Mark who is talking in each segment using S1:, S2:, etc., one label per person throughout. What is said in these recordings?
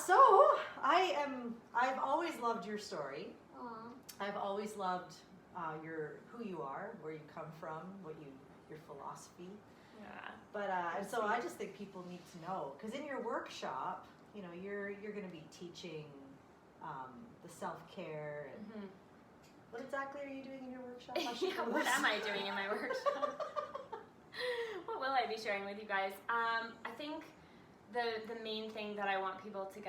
S1: so I've always loved your story.
S2: Aww.
S1: I've always loved who you are, where you come from, your philosophy.
S2: Yeah.
S1: But so I just think people need to know, because in your workshop, you know, you're going to be teaching the self-care. And what exactly are you doing in your workshop?
S2: Yeah, what am I doing in my workshop? What will I be sharing with you guys? I think the main thing that I want people to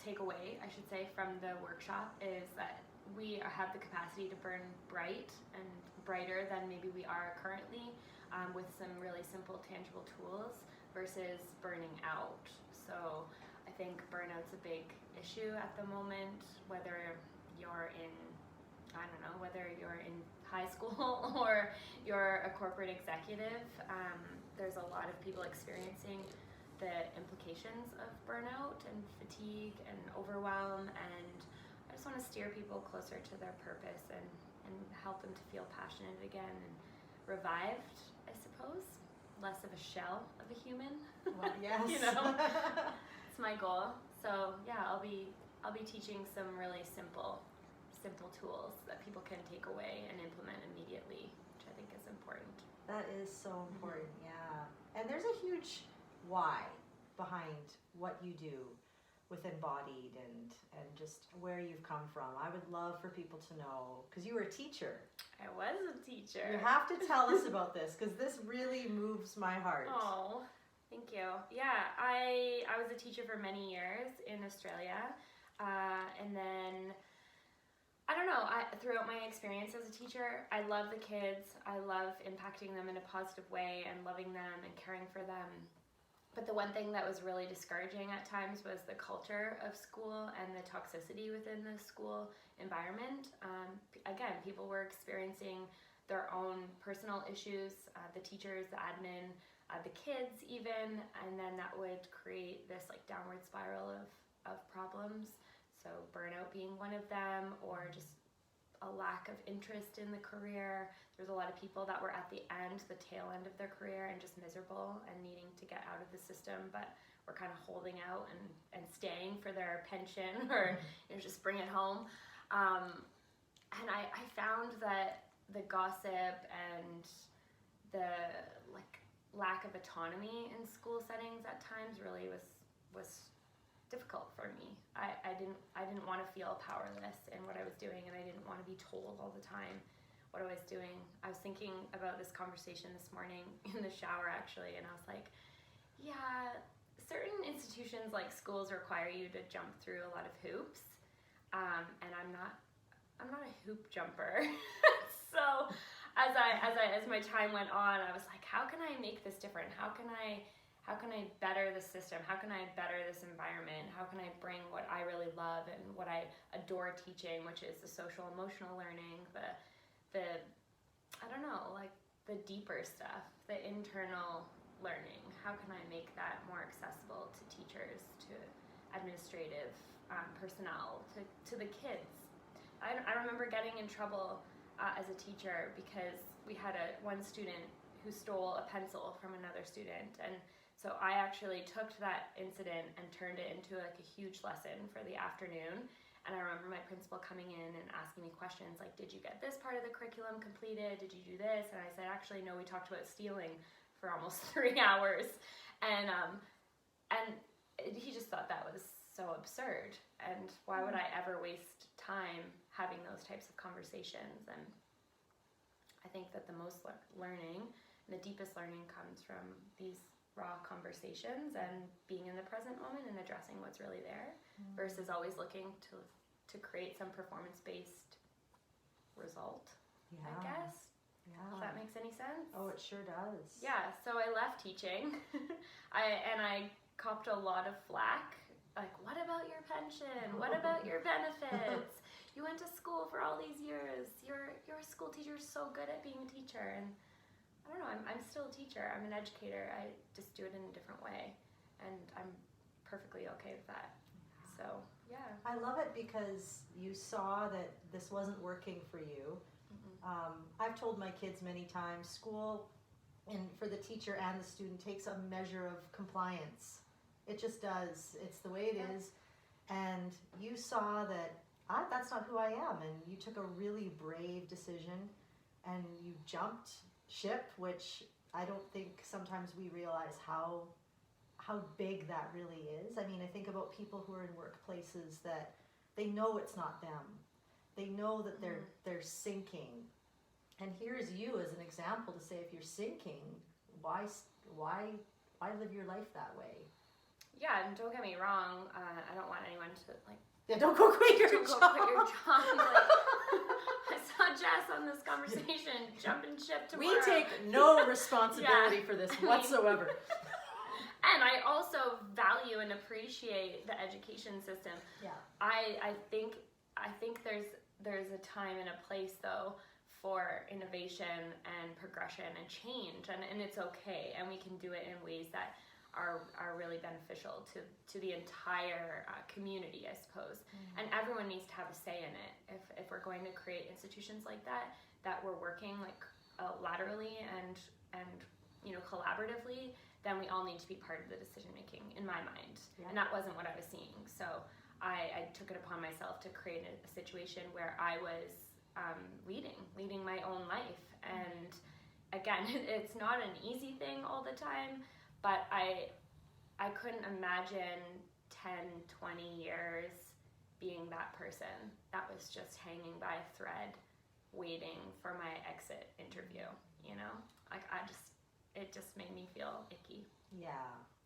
S2: take away, I should say, from the workshop is that we have the capacity to burn bright and brighter than maybe we are currently, with some really simple, tangible tools versus burning out. So I think burnout's a big issue at the moment, whether you're in, whether you're in high school or you're a corporate executive. There's a lot of people experiencing the implications of burnout and fatigue and overwhelm, and I just want to steer people closer to their purpose and help them to feel passionate again and revived, I suppose. Less of a shell of a human.
S1: Well, yes.
S2: You know, it's my goal. So yeah, I'll be teaching some really simple tools that people can take away and implement immediately, which I think is important.
S1: That is so important, yeah. And there's a huge why behind what you do with Embodied and just where you've come from. I would love for people to know, because you were a teacher.
S2: I was a teacher.
S1: You have to tell us about this, because this really moves my heart.
S2: Oh, thank you. Yeah, I was a teacher for many years in Australia, and then I don't know, throughout my experience as a teacher, I love the kids. I love impacting them in a positive way and loving them and caring for them. But the one thing that was really discouraging at times was the culture of school and the toxicity within the school environment. Again, people were experiencing their own personal issues, the teachers, the admin, the kids even, and then that would create this like downward spiral of problems. So burnout being one of them, or just a lack of interest in the career. There's a lot of people that were at the tail end of their career and just miserable and needing to get out of the system, but were kind of holding out and staying for their pension or just bring it home. And I found that the gossip and the lack of autonomy in school settings at times really was difficult for me. I didn't want to feel powerless in what I was doing, and I didn't want to be told all the time what I was doing. I was thinking about this conversation this morning in the shower actually, and I was like, yeah, certain institutions like schools require you to jump through a lot of hoops, and I'm not a hoop jumper. So as my time went on, I was like, how can I make this different? How can I better the system? How can I better this environment? How can I bring what I really love and what I adore teaching, which is the social emotional learning, the I don't know, like the deeper stuff, the internal learning. How can I make that more accessible to teachers, to administrative personnel, to the kids? I remember getting in trouble as a teacher because we had one student who stole a pencil from another student, and so I actually took that incident and turned it into like a huge lesson for the afternoon. And I remember my principal coming in and asking me questions like, did you get this part of the curriculum completed? Did you do this? And I said, actually, no, we talked about stealing for almost 3 hours. And he just thought that was so absurd. And why would I ever waste time having those types of conversations? And I think that the most learning and the deepest learning comes from these raw conversations and being in the present moment and addressing what's really there, versus always looking to create some performance-based result, I guess.
S1: Yeah.
S2: If that makes any sense.
S1: Oh, it sure does.
S2: Yeah, so I left teaching. I copped a lot of flack. Like, what about your pension? What about your benefits? You went to school for all these years. You're a school teacher, so good at being a teacher. And I don't know, I'm still a teacher. I'm an educator. I just do it in a different way. And I'm perfectly okay with that. So, yeah.
S1: I love it because you saw that this wasn't working for you. I've told my kids many times, school, and for the teacher and the student, takes a measure of compliance. It just does. It's the way it is. and you saw that that's not who I am, and you took a really brave decision, and you jumped ship, which I don't think sometimes we realize how big that really is. I mean, I think about people who are in workplaces that they know it's not them. They know that they're sinking. And here's you as an example to say, if you're sinking, why live your life that way?
S2: Yeah, and don't get me wrong, I don't want anyone to like.
S1: Yeah, don't go quit your
S2: Don't
S1: job.
S2: go quit your job. Like, I saw Jess on this conversation jumping ship tomorrow.
S1: We take no responsibility for this whatsoever.
S2: And I also value and appreciate the education system.
S1: Yeah.
S2: I think there's a time and a place though for innovation and progression and change, and it's okay, and we can do it in ways that are really beneficial to the entire community, I suppose. And everyone needs to have a say in it. If we're going to create institutions like that we're working like laterally and collaboratively, then we all need to be part of the decision making, in my mind. Yeah. And that wasn't what I was seeing. So I took it upon myself to create a situation where I was leading my own life. And again, it's not an easy thing all the time, but I couldn't imagine 10, 20 years being that person that was just hanging by a thread, waiting for my exit interview, Like it just made me feel icky. Yeah.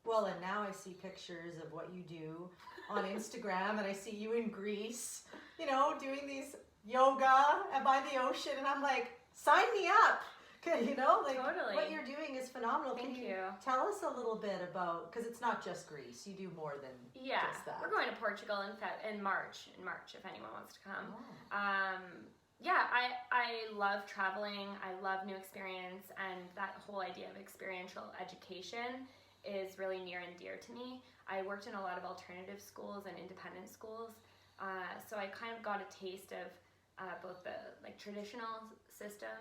S1: Well, and now I see pictures of what you do on Instagram, and I see you in Greece, doing these yoga by the ocean, and I'm like, sign me up.
S2: Totally.
S1: What you're doing is phenomenal.
S2: Thank
S1: Can
S2: you
S1: tell us a little bit about, because it's not just Greece, you do more than just that.
S2: We're going to Portugal in March, if anyone wants to come.
S1: Oh.
S2: I love traveling. I love new experience, and that whole idea of experiential education is really near and dear to me. I worked in a lot of alternative schools and independent schools, so I kind of got a taste of both the traditional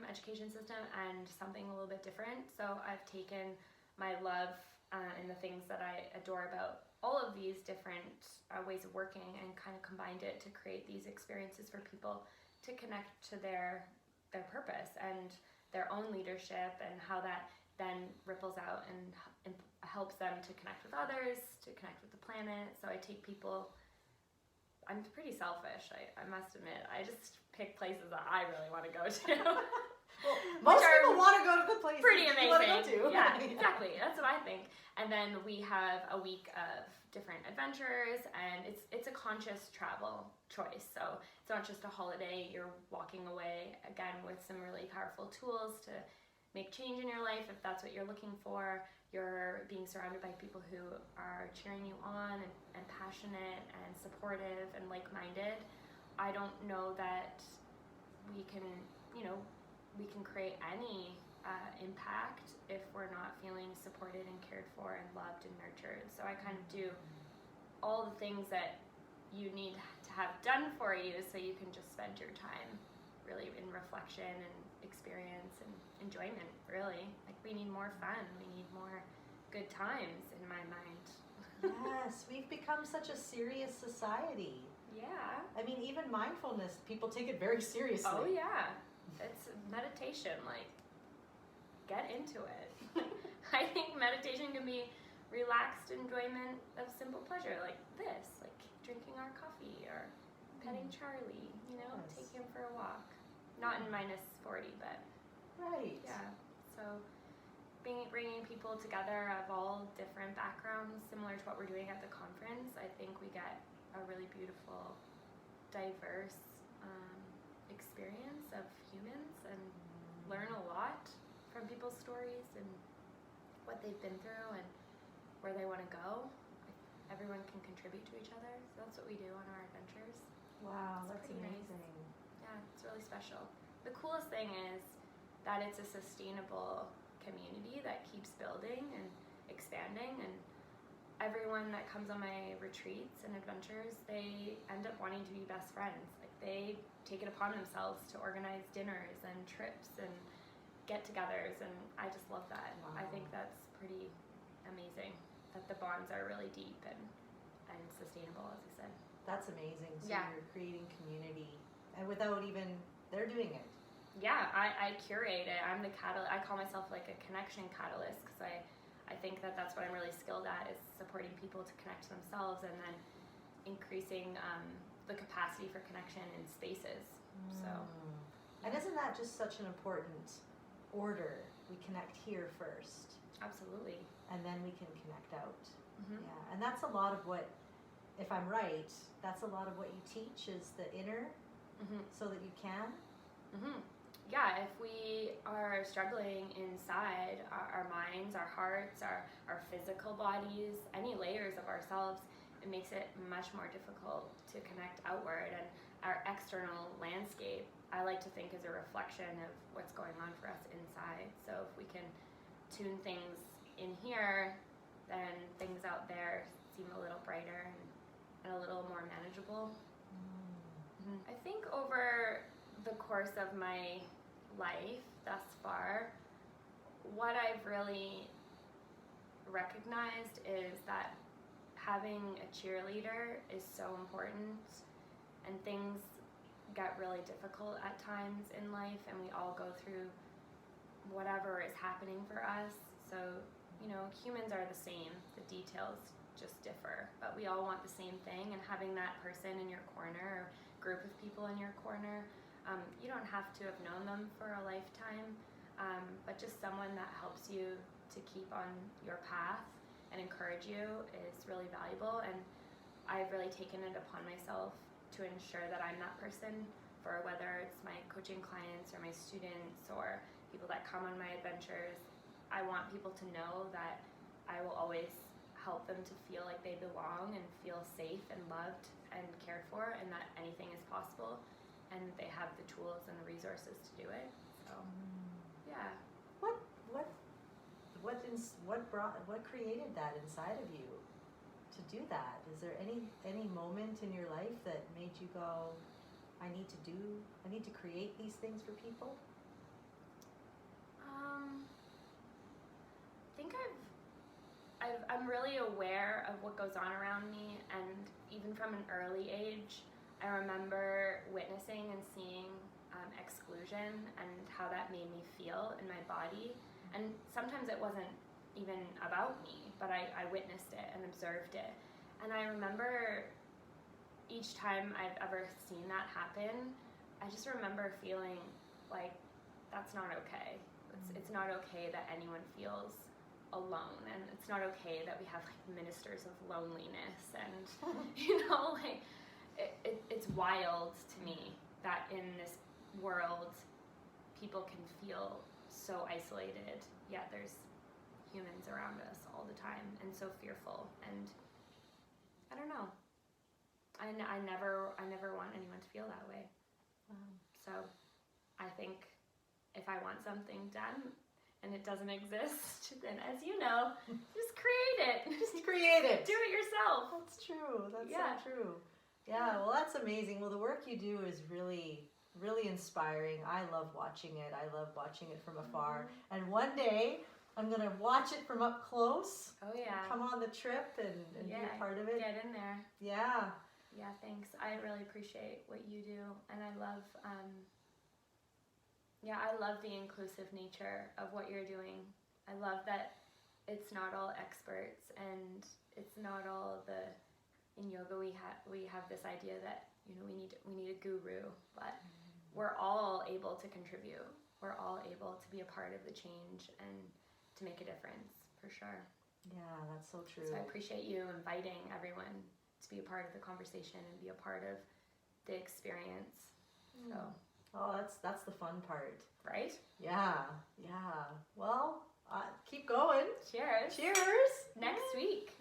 S2: education system, and something a little bit different. So I've taken my love and the things that I adore about all of these different ways of working and kind of combined it to create these experiences for people to connect to their purpose and their own leadership, and how that then ripples out and helps them to connect with others, to connect with the planet. So I take people. I'm pretty selfish, I must admit. I just pick places that I really want to go to.
S1: Well, most people want to go to the places
S2: pretty amazing.
S1: You want to go to.
S2: Yeah, exactly. That's what I think. And then we have a week of different adventures, and it's a conscious travel choice. So it's not just a holiday. You're walking away, again, with some really powerful tools to make change in your life if that's what you're looking for. You're being surrounded by people who are cheering you on and passionate and supportive and like-minded. I don't know that we can create any impact if we're not feeling supported and cared for and loved and nurtured. So I kind of do all the things that you need to have done for you, so you can just spend your time really in reflection and experience and enjoyment, really. Like, we need more fun. We need more good times, in my mind.
S1: Yes, we've become such a serious society.
S2: Yeah.
S1: I mean, even mindfulness, people take it very seriously.
S2: Oh, yeah. It's meditation. Like, get into it. I think meditation can be relaxed enjoyment of simple pleasure, like this, like drinking our coffee or petting Charlie,
S1: Yes.
S2: take him for a walk. Not in -40, but
S1: Right.
S2: yeah. So bringing people together of all different backgrounds, similar to what we're doing at the conference, I think we get a really beautiful, diverse experience of humans, and learn a lot from people's stories and what they've been through and where they want to go. Everyone can contribute to each other, so that's what we do on our adventures.
S1: Wow,
S2: It's
S1: that's
S2: pretty
S1: amazing.
S2: nice. Yeah, it's really special. The coolest thing is that it's a sustainable community that keeps building and expanding, and everyone that comes on my retreats and adventures, they end up wanting to be best friends. Like, they take it upon themselves to organize dinners and trips and get-togethers, and I just love that.
S1: Wow.
S2: I think that's pretty amazing, that the bonds are really deep and sustainable, as I said.
S1: That's amazing. So
S2: Yeah.
S1: you're creating community, and without even they're doing it.
S2: Yeah, I curate it. I'm the catalyst. I call myself like a connection catalyst because I think that that's what I'm really skilled at, is supporting people to connect to themselves and then increasing the capacity for connection in spaces. So,
S1: And isn't that just such an important order? We connect here first,
S2: absolutely.
S1: and then we can connect out.
S2: Mm-hmm.
S1: Yeah, and that's a lot of what, if I'm right, that's a lot of what you teach is the inner,
S2: Mm-hmm.
S1: so that you can.
S2: Mm-hmm. Yeah, if we are struggling inside our minds, our hearts, our physical bodies, any layers of ourselves, it makes it much more difficult to connect outward. And our external landscape, I like to think, is a reflection of what's going on for us inside. So if we can tune things in here, then things out there seem a little brighter and a little more manageable. Mm-hmm. I think over the course of my life thus far, what I've really recognized is that having a cheerleader is so important, and things get really difficult at times in life, and we all go through whatever is happening for us. So, humans are the same, the details just differ, but we all want the same thing, and having that person in your corner, or group of people in your corner, you don't have to have known them for a lifetime, but just someone that helps you to keep on your path and encourage you is really valuable. And I've really taken it upon myself to ensure that I'm that person for whether it's my coaching clients or my students or people that come on my adventures. I want people to know that I will always help them to feel like they belong and feel safe and loved and cared for, and that anything is possible, and they have the tools and the resources to do it. So, yeah.
S1: What created that inside of you to do that? Is there any moment in your life that made you go, I need to create these things for people?
S2: I think I'm really aware of what goes on around me, and even from an early age, I remember witnessing and seeing exclusion and how that made me feel in my body. And sometimes it wasn't even about me, but I witnessed it and observed it. And I remember each time I've ever seen that happen, I just remember feeling like that's not okay. It's not okay that anyone feels alone, and it's not okay that we have like ministers of loneliness, and like it's wild to me that in this world people can feel so isolated, yet there's humans around us all the time, and so fearful. And I don't know, I never want anyone to feel that way. So I think if I want something done and it doesn't exist, then, as you know, just create it.
S1: Just create it.
S2: Do it yourself.
S1: That's true. That's
S2: Yeah.
S1: so true. Yeah, well, that's amazing. Well, the work you do is really, really inspiring. I love watching it. I love watching it from afar. And one day, I'm going to watch it from up close.
S2: Oh, yeah.
S1: Come on the trip and be a part of it.
S2: Get in there.
S1: Yeah.
S2: Yeah, thanks. I really appreciate what you do, and I love the inclusive nature of what you're doing. I love that it's not all experts, and it's not all in yoga we have this idea that we need a guru, but we're all able to contribute. We're all able to be a part of the change and to make a difference, for sure.
S1: Yeah, that's so true.
S2: So I appreciate you inviting everyone to be a part of the conversation and be a part of the experience. So.
S1: Oh, that's the fun part.
S2: Right?
S1: Yeah. Well, keep going.
S2: Cheers.
S1: Cheers.
S2: Next week.